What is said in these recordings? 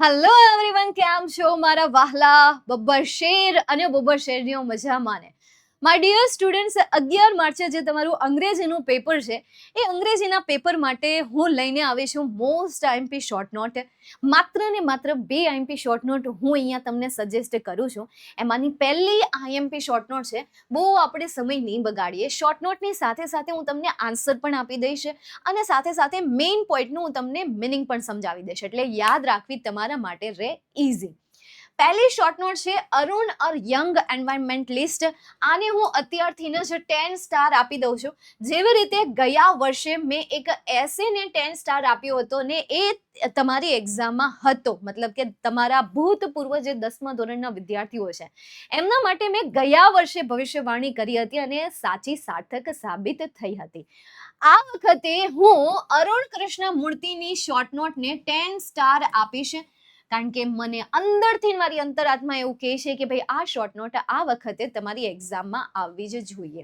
Hello everyone, કેમ છો મારા વહાલા બબ્બર શેર અને બબ્બર શેરનીઓ? મજામાં ને? માય ડિયર સ્ટુડન્ટ્સ, 11 માર્ચે જે તમારું અંગ્રેજીનું પેપર છે એ અંગ્રેજીના પેપર માટે હું લઈને આવી છું મોસ્ટ આઈએમપી શોર્ટ નોટ. માત્ર ને માત્ર 2 આઈએમપી શોર્ટ નોટ હું અહીંયા તમને સજેસ્ટ કરું છું. એમાંની પહેલી આઈએમપી શોર્ટ નોટ છે. બહુ આપણે સમય નહીં બગાડીએ. શોર્ટ નોટની સાથે સાથે હું તમને આન્સર પણ આપી દઈશ અને સાથે સાથે મેઇન પોઈન્ટનું હું તમને મિનિંગ પણ સમજાવી દઈશ, એટલે યાદ રાખવી તમારા માટે રહે ઇઝી. પહેલી શોર્ટ નોટ છે અરુણ અર યંગ એન્વાયરમેન્ટલિસ્ટ. આને હું અત્યારથી જ 10 સ્ટાર આપી દઉં છું. જેવી રીતે ગયા વર્ષે મેં એક એસેને 10 સ્ટાર આપ્યો હતો ને એ તમારી એક્ઝામમાં હતો, મતલબ કે તમારા ભૂતપૂર્વ જે 10મા ધોરણના વિદ્યાર્થીઓ છે એમના માટે મેં ગયા વર્ષે ભવિષ્યવાણી કરી હતી અને સાચી સાર્થક સાબિત થઈ હતી. આ વખતે હું અરુણ કૃષ્ણ મૂર્તિની શોર્ટ નોટને 10 સ્ટાર આપીશ, કારણ કે મને અંદરથી મારી અંતરાત્મા એવું કહે છે કે ભાઈ આ શોર્ટ નોટ આ વખતે તમારી એક્ઝામમાં આવવી જ જોઈએ.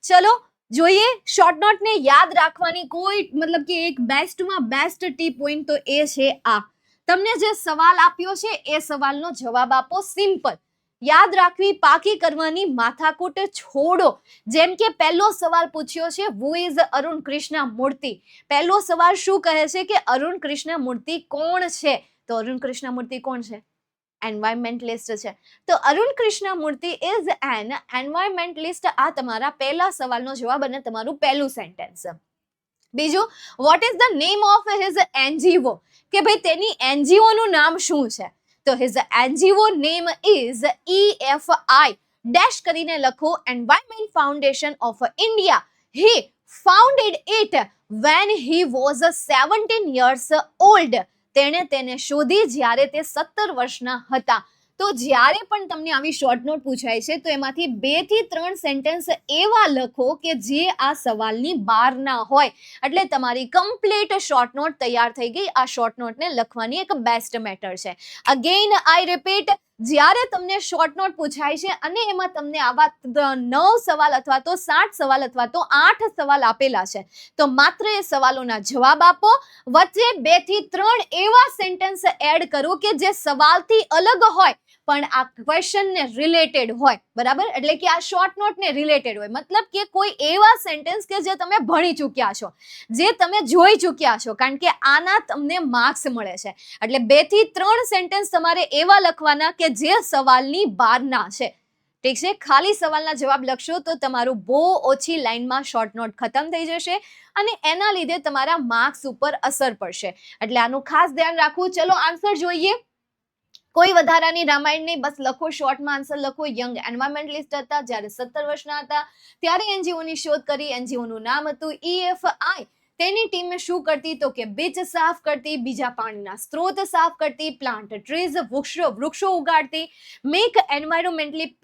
ચલો જોઈએ. શોર્ટ નોટને યાદ રાખવાની કોઈ મતલબ કે એક બેસ્ટમાં બેસ્ટ ટી પોઈન્ટ તો એ છે આ. તમને જે સવાલ આપ્યો છે એ સવાલનો જવાબ આપો. સિમ્પલ યાદ રાખવી, પાકી કરવાની માથાકૂટ છોડો. જેમ કે પહેલો સવાલ પૂછ્યો છે હુ ઇઝ અરુણ કૃષ્ણ મૂર્તિ. પહેલો સવાલ શું કહે છે કે અરુણ કૃષ્ણ મૂર્તિ કોણ છે? તો અરુણ કૃષ્ણ મૂર્તિ કોણ છે? એન્વાયરમેન્ટલિસ્ટ છે. તો અરુણ કૃષ્ણ મૂર્તિ ઇઝ એન એન્વાયરમેન્ટલિસ્ટ. આ તમારા પહેલા સવાલનો જવાબ અને તમારું પહેલું સેન્ટેન્સ. બીજું, what is the name of his NGO? કે ભાઈ તેની એનજીઓ નું નામ શું છે? તો his NGO name is EFI dash કરીને લખો, environment foundation of India. He founded it when he was 17 years old. તેણે તેને શોધી જ્યારે તે 17 વર્ષના હતા. તો જ્યારે પણ તમને આવી શોર્ટ નોટ પૂછાય છે તો એમાંથી 2 થી 3 સેન્ટેન્સ એવા લખો કે જે આ સવાલની બહાર ના હોય, એટલે તમારી કમ્પ્લીટ શોર્ટ નોટ તૈયાર થઈ ગઈ. આ શોર્ટ નોટને લખવાની એક બેસ્ટ મેથડ છે. અગેન આઈ રિપીટ, જ્યારે તમને શોર્ટ નોટ પૂછાય છે અને એમાં તમને આવા 9 સવાલ અથવા તો 7 સવાલ અથવા તો 8 સવાલ આપેલા છે, તો માત્ર એ સવાલોના જવાબ આપો. વચ્ચે 2 થી 3 એવા સેન્ટેન્સ એડ કરો કે જે સવાલથી અલગ હોય પણ આ ક્વેશ્ચનને રિલેટેડ હોય. બરાબર, એટલે કે આ શોર્ટ નોટને રિલેટેડ હોય, મતલબ કે કોઈ એવા સેન્ટેન્સ કે જે તમે ભણી ચૂક્યા છો, જે તમે જોઈ ચૂક્યા છો, કારણ કે આના તમને માર્ક્સ મળે છે. એટલે 2 થી 3 સેન્ટેન્સ તમારે એવા લખવાના કે જે સવાલની બહારના છે. ઠીક છે? ખાલી સવાલના જવાબ લખશો તો તમારું બહુ ઓછી લાઈનમાં શોર્ટ નોટ ખતમ થઈ જશે અને એના લીધે તમારા માર્ક્સ ઉપર અસર પડશે. એટલે આનું ખાસ ધ્યાન રાખવું. ચલો આન્સર જોઈએ. કોઈ વધારાની રામાયણ નહીં, બસ લખો, શોર્ટમાં આન્સર લખો. યંગ એન્વાયરમેન્ટલિસ્ટ હતા, જ્યારે 17 વર્ષના હતા ત્યારે એનજીઓની શોધ કરી. એનજીઓનું નામ હતું EFI. તેની ટીમ શું કરતી? તો કે બીચ સાફ કરતી, બીજા પાણીના સ્ત્રોત સાફ કરતી, પ્લાન્ટ ટ્રીઝ વૃક્ષો ઉગાડતી, મેક એન્વાયરમેન્ટલી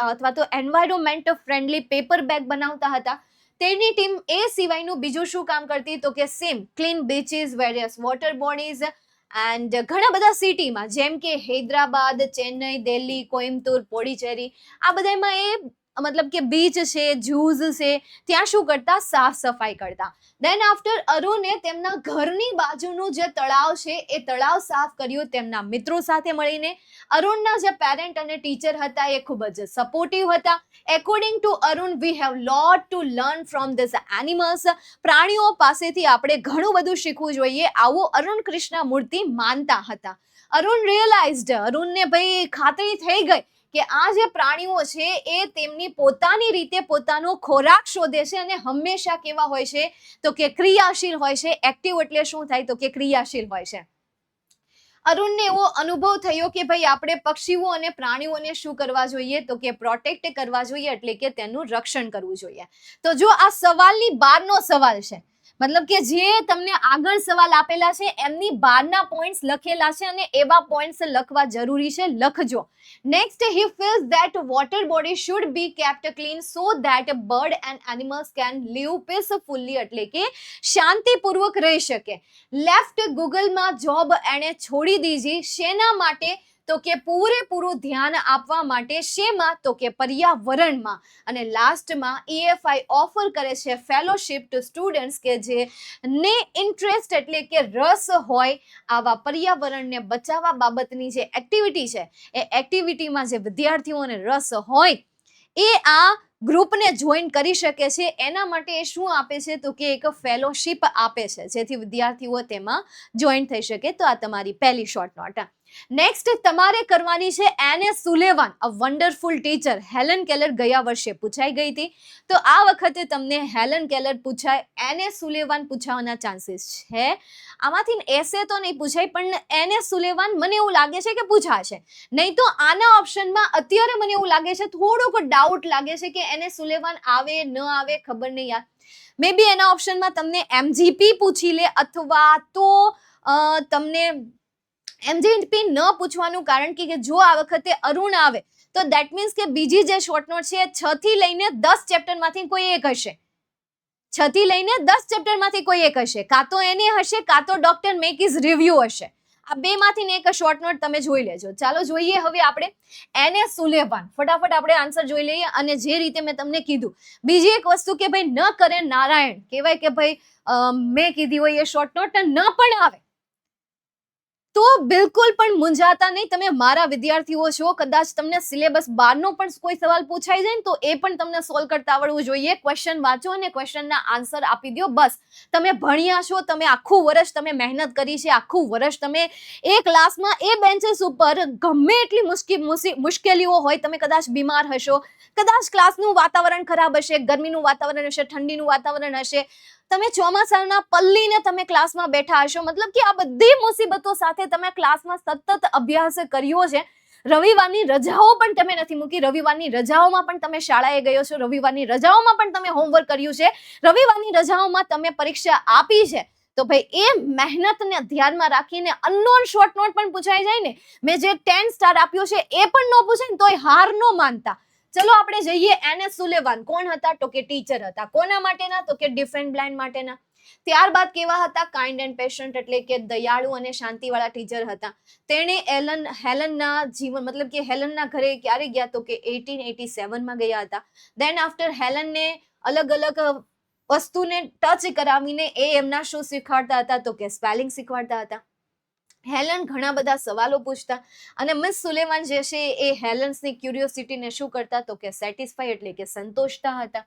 અથવા તો એન્વાયરમેન્ટ ફ્રેન્ડલી પેપર બેગ બનાવતા હતા. તેની ટીમ એ સિવાયનું બીજું શું કામ કરતી? તો કે same clean beaches, various water bodies and ઘણા બધા સિટીમાં, જેમ કે હૈદરાબાદ, ચેન્નઈ, દિલ્હી, કોઇમ્બતુર, પોડિચેરી, આ બધામાં એ મતલબ કે બીચ છે, ઝૂઝ છે, ત્યાં શું કરતા? સાફ સફાઈ કરતા. દેન આફ્ટર અરુણે તેમના ઘરની બાજુનું જે તળાવ છે એ તળાવ સાફ કર્યું તેમના મિત્રો સાથે મળીને. અરુણના જે પેરેન્ટ અને ટીચર હતા એ ખૂબ જ સપોર્ટિવ હતા. According to Arun, we have lot to learn from this animals. પ્રાણીઓ પાસેથી આપણે ઘણું બધું શીખવું જોઈએ, આવું અરુણ કૃષ્ણ મૂર્તિ માનતા હતા. અરુણ રિયલાઇઝડ, અરુણને ભાઈ ખાતરી થઈ ગઈ કે આ જે પ્રાણીઓ છે એ તેમની પોતાની રીતે પોતાનો ખોરાક શોધે છે અને હંમેશા કેવા હોય છે? તો કે ક્રિયાશીલ હોય છે. એક્ટિવ એટલે શું થાય? તો કે ક્રિયાશીલ હોય છે. અરુણને એવો અનુભવ થયો કે ભાઈ આપણે પક્ષીઓ અને પ્રાણીઓને શું કરવા જોઈએ? તો કે પ્રોટેક્ટ કરવા જોઈએ, એટલે કે તેનું રક્ષણ કરવું જોઈએ. તો જો આ સવાલની બહારનો સવાલ છે, મતલબ કે જે તમને આગળ સવાલ આપેલા છે એમની બહારના પોઈન્ટ્સ લખેલા છે અને એવા પોઈન્ટ્સ લખવા જરૂરી છે, લખજો. Next, he feels that water body should be kept clean so that bird and animals can live peacefully, એટલે કે શાંતિપૂર્વક રહી શકે. લેફ્ટ ગૂગલમાં જોબ એણે છોડી દીધી. શેના માટે? તો કે પૂરેપૂરું ધ્યાન આપવા માટે શેમાં, તો કે પર્યાવરણમાં. અને લાસ્ટમાં EFI ઓફર કરે છે ફેલોશિપ ટુ સ્ટુડન્ટ્સ કે જેને ઇન્ટરેસ્ટ એટલે કે રસ હોય આવા પર્યાવરણને બચાવવા બાબતની જે એક્ટિવિટી છે એ એક્ટિવિટીમાં જે વિદ્યાર્થીઓને રસ હોય એ આ ગ્રુપને જોઈન કરી શકે છે. એના માટે એ શું આપે છે, તો કે એક ફેલોશિપ આપે છે જેથી વિદ્યાર્થીઓ તેમાં જોઈન થઈ શકે. તો આ તમારી પહેલી શોર્ટ નોટ. નેક્સ્ટ તમારે કરવાની છે એને સુલેવાન a wonderful teacher. Helen Keller ગયા વર્ષે પૂછાઈ ગઈ હતી, તો આ વખતે તમને હેલન કેલર પૂછાય, એને સુલેવાન પૂછાવાના ચાન્સીસ છે. આમાંથી એસે તો નહીં પૂછાય, પણ એને સુલેવાન મને એવું લાગે છે કે પૂછાશે. નહીં તો આના ઓપ્શનમાં અત્યારે મને એવું લાગે છે, થોડોક ડાઉટ લાગે છે કે એને સુલેવાન આવે ન આવે, ખબર નહીં યાર. મે બી એના ઓપ્શનમાં તમને MGP પૂછી લે, અથવા તો તમને MGP ન પૂછવાનું કારણ કે જો આ વખતે અરુણ આવે તો દેટ મીન્સ કે બીજી જે શોર્ટ નોટ છે 6 થી લઈને 10 ચેપ્ટરમાંથી કોઈ એક હશે. 6 થી લઈને 10 ચેપ્ટરમાંથી કોઈ એક હશે, કાં તો એને હશે, કાં તો ડોક્ટર મેકીઝ રિવ્યુ હશે. આ બેમાંથી એક શોર્ટ નોટ તમે જોઈ લેજો. ચાલો જોઈએ હવે આપણે એને સુલેવાન. ફટાફટ આપણે આન્સર જોઈ લઈએ. અને જે રીતે મેં તમને કીધું, બીજી એક વસ્તુ કે ભાઈ ન કરે નારાયણ, કહેવાય કે ભાઈ મેં કીધી હોય એ શોર્ટ નોટ ન પણ આવે તો બિલકુલ પણ મૂંઝાતા નહીં. તમે મારા વિદ્યાર્થીઓ છો, કદાચ તમને સિલેબસ 12 નો પણ કોઈ સવાલ પૂછાઈ જાય ને તો એ પણ તમને સોલ્વ કરતા આવડવું જોઈએ. ક્વેશ્ચન વાંચો અને ક્વેશ્ચનના આન્સર આપી દો, બસ. તમે ભણ્યા છો, તમે આખું વર્ષ તમે મહેનત કરી છે, આખું વર્ષ તમે એ ક્લાસમાં એ બેન્ચીસ ઉપર ગમે એટલી મુશ્કેલીઓ હોય, તમે કદાચ બીમાર હશો, કદાચ ક્લાસનું વાતાવરણ ખરાબ હશે, ગરમીનું વાતાવરણ હશે, ઠંડીનું વાતાવરણ હશે, તમે ચોમાસાના પલ્લીને તમે ક્લાસમાં બેઠા હશો, મતલબ કે આ બધી મુસીબતો સાથે તમે ક્લાસમાં સતત અભ્યાસ કર્યો છે. રવિવારની રજાઓ પણ તમે નથી મૂકી, રવિવારની રજાઓમાં પણ તમે શાળાએ ગયો છો, રવિવારની રજાઓમાં પણ તમે હોમવર્ક કર્યું છે, રવિવારની રજાઓમાં તમે પરીક્ષા આપી છે. તો ભાઈ એ મહેનતને ધ્યાનમાં રાખીને અનનોન શોર્ટ નોટ પણ પૂછાઈ જાય ને, મેં જે 10 સ્ટાર આપ્યો છે એ પણ ન પૂછાય ને તોય હાર ન માનતા. ચલો આપણે જઈએ એને સુલેવાન. કોણ હતા, તો કે ટીચર હતા. કોના માટેના, તો કે ડિફ એન્ડ બ્લાઇન્ડ માટેના. ત્યારબાદ કેવા હતા, કાઇન્ડ એન્ડ પેશન્ટ એટલે કે દયાળુ અને શાંતિવાળા ટીચર હતા. તેણે હેલનના જીવન મતલબ કે હેલનના ઘરે ક્યારે ગયા, તો કે 1887 માં ગયા હતા. દેન આફ્ટર હેલનને અલગ અલગ વસ્તુને ટચ કરાવીને એ એમના શું શીખવાડતા હતા, તો કે સ્પેલિંગ શીખવાડતા હતા. હેલન ઘણા બધા સવાલો પૂછતા અને મિસ સુલેવાન જે છે એ હેલન્સની ક્યુરિયોસિટીને શું કરતા, તો કે સેટિસ્ફાઈ એટલે કે સંતોષતા હતા.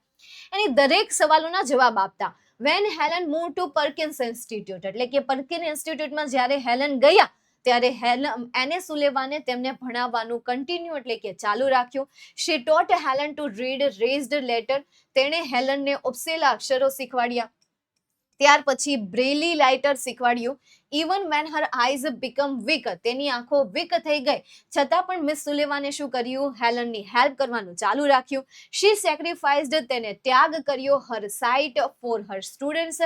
એની દરેક સવાલોના જવાબ આપતા. When Helen move to Perkins Institute એટલે કે પર્કિન ઇન્સ્ટિટ્યૂટમાં જ્યારે હેલન ગયા ત્યારે એને સુલેવાને તેમને ભણાવવાનું કન્ટિન્યુ એટલે કે ચાલુ રાખ્યું. She taught Helen to read raised letter. તેણે હેલનને ઉપસેલા અક્ષરો શીખવાડ્યા. ત્યાર પછી બ્રેલી લાઇટર શીખવાડ્યું. Even when her eyes become weak, તેની આંખો વીક થઈ ગઈ છતાં પણ મિસ સુલેવાને શું કર્યું, હેલનની હેલ્પ કરવાનું ચાલુ રાખ્યું. શી સેક્રિફાઈસ્ડ, તેને ત્યાગ કર્યો. Her sight for her students.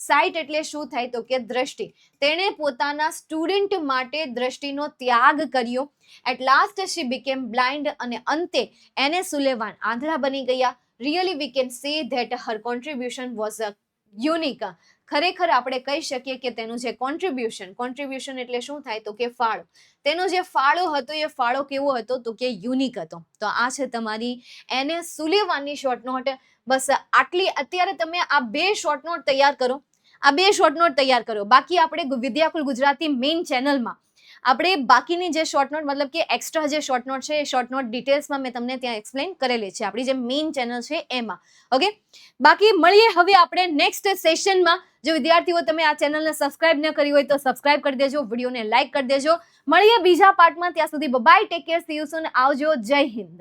Sight એટલે શું થાય, તો કે દ્રષ્ટિ. તેણે પોતાના સ્ટુડન્ટ માટે દ્રષ્ટિનો ત્યાગ કર્યો. At last she became blind, અને અંતે એને સુલેવાન આંધળા બની ગયા. Really we can say that her contribution was unique. ખરેખર આપણે કહી શકીએ કે તેનું જે કોન્ટ્રીબ્યુશન એટલે શું થાય, તો કે ફાળો. તેનો જે ફાળો હતો એ ફાળો કેવો હતો, તો કે યુનિક હતો. તો આ છે તમારી એને સુલેવાનની શોર્ટ નોટ. બસ આટલી. અત્યારે તમે આ બે શોર્ટ નોટ તૈયાર કરો, બાકી આપણે વિદ્યાકુલ ગુજરાતી મેઇન ચેનલમાં આપણે બાકીની જે શોર્ટ નોટ મતલબ કે એક્સ્ટ્રા જે શોર્ટ નોટ છે એ શોર્ટ નોટ ડિટેલ્સમાં મેં તમને ત્યાં એક્સપ્લેન કરેલી છે આપણી જે મેઇન ચેનલ છે એમાં. ઓકે, બાકી મળીએ હવે આપણે નેક્સ્ટ સેશનમાં. જો વિદ્યાર્થીઓ તમે આ ચેનલને સબસ્ક્રાઇબ ન કરી હોય તો સબસ્ક્રાઇબ કરી દેજો, વિડીયોને લાઇક કરી દેજો. મળીએ બીજા પાર્ટમાં. ત્યાં સુધી bye, take care, see you soon. આવજો. જય હિન્દ.